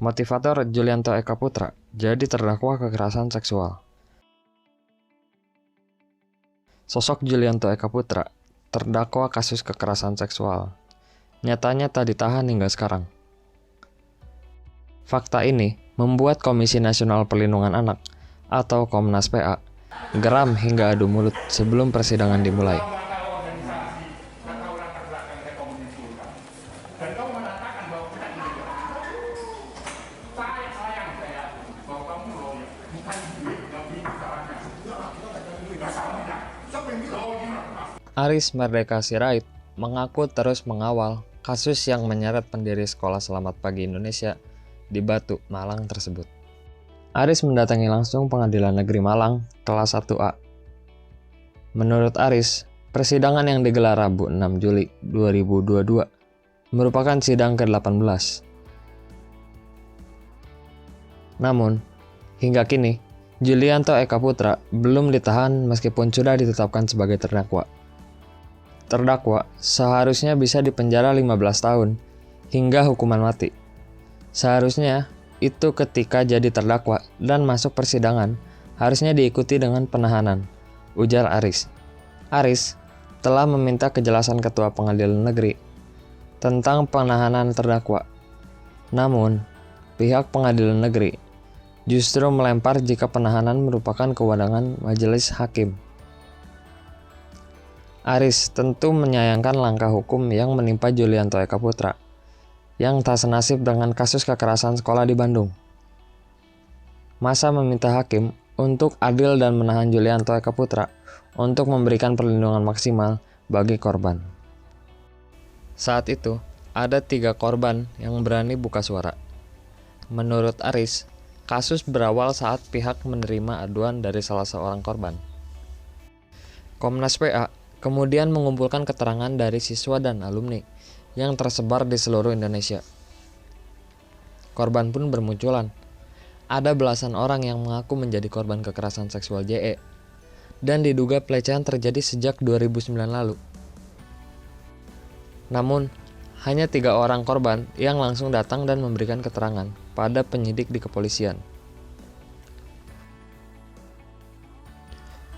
Motivator Julianto Eka Putra jadi terdakwa kekerasan seksual. Sosok Julianto Eka Putra terdakwa kasus kekerasan seksual. Nyatanya tak ditahan hingga sekarang. Fakta ini membuat Komisi Nasional Perlindungan Anak atau Komnas PA geram hingga adu mulut sebelum persidangan dimulai. Aris Merdeka Sirait mengaku terus mengawal kasus yang menyeret pendiri Sekolah Selamat Pagi Indonesia di Batu, Malang tersebut. Aris mendatangi langsung Pengadilan Negeri Malang kelas 1A. Menurut Aris, persidangan yang digelar Rabu 6 Juli 2022 merupakan sidang ke-18. Namun, hingga kini, Julianto Eka Putra belum ditahan meskipun sudah ditetapkan sebagai terdakwa. Terdakwa seharusnya bisa dipenjara 15 tahun hingga hukuman mati. Seharusnya itu ketika jadi terdakwa dan masuk persidangan harusnya diikuti dengan penahanan, ujar Aris. Aris telah meminta kejelasan Ketua Pengadilan Negeri tentang penahanan terdakwa. Namun, pihak Pengadilan Negeri justru melempar jika penahanan merupakan kewenangan majelis hakim. Aris tentu menyayangkan langkah hukum yang menimpa Julianto Eka Putra, yang tak senasib dengan kasus kekerasan sekolah di Bandung. Masa meminta hakim untuk adil dan menahan Julianto Eka Putra untuk memberikan perlindungan maksimal bagi korban. Saat itu, ada 3 korban yang berani buka suara. Menurut Aris, kasus berawal saat pihak menerima aduan dari salah seorang korban. Komnas PA kemudian mengumpulkan keterangan dari siswa dan alumni yang tersebar di seluruh Indonesia. Korban pun bermunculan. Ada belasan orang yang mengaku menjadi korban kekerasan seksual JE, dan diduga pelecehan terjadi sejak 2009 lalu. Namun, hanya 3 orang korban yang langsung datang dan memberikan keterangan pada penyidik di kepolisian.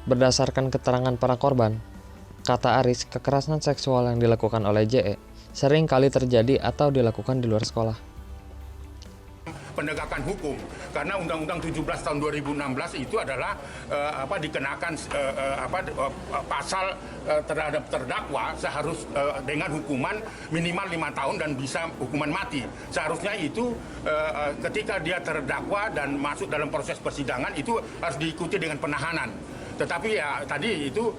Berdasarkan keterangan para korban, kata Aris, kekerasan seksual yang dilakukan oleh JE sering kali terjadi atau dilakukan di luar sekolah. Penegakan hukum, karena Undang-Undang 17 tahun 2016 itu adalah dikenakan pasal terhadap terdakwa seharus dengan hukuman minimal 5 tahun dan bisa hukuman mati. Seharusnya itu ketika dia terdakwa dan masuk dalam proses persidangan itu harus diikuti dengan penahanan. Tetapi ya tadi itu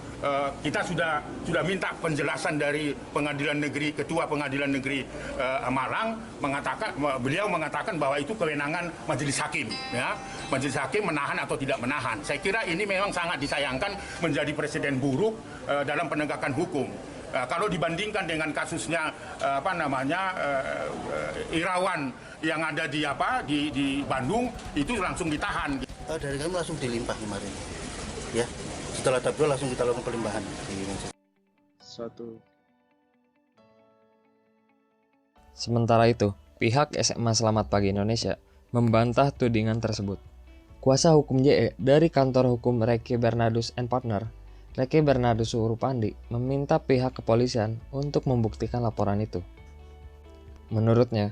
kita sudah minta penjelasan dari Ketua Pengadilan Negeri Malang, beliau mengatakan bahwa itu kewenangan majelis hakim, ya. Majelis hakim menahan atau tidak menahan. Saya kira ini memang sangat disayangkan menjadi presiden buruk dalam penegakan hukum. Kalau dibandingkan dengan kasusnya Irawan yang ada di Bandung, itu langsung ditahan. Dari kami langsung dilimpah kemarin. Ya, setelah tabel langsung kita lakukan pelimpahan. Sementara itu, pihak SMA Selamat Pagi Indonesia membantah tudingan tersebut. Kuasa hukum JE dari kantor hukum Reki Bernardus & Partner, Reki Bernardus Urupandi, meminta pihak kepolisian untuk membuktikan laporan itu. Menurutnya,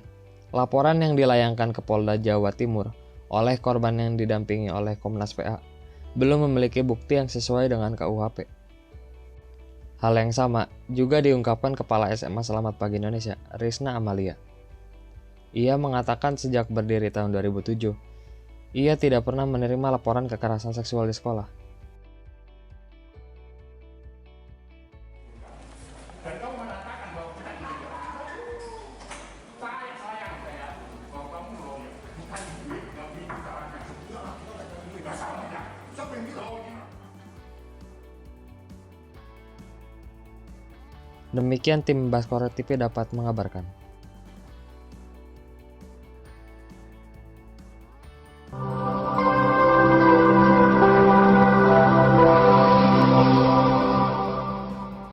laporan yang dilayangkan ke Polda Jawa Timur oleh korban yang didampingi oleh Komnas PA belum memiliki bukti yang sesuai dengan KUHP. Hal yang sama juga diungkapkan Kepala SMA Selamat Pagi Indonesia, Risna Amalia. Ia mengatakan sejak berdiri tahun 2007, ia tidak pernah menerima laporan kekerasan seksual di sekolah. Demikian tim Baskoro TV dapat mengabarkan.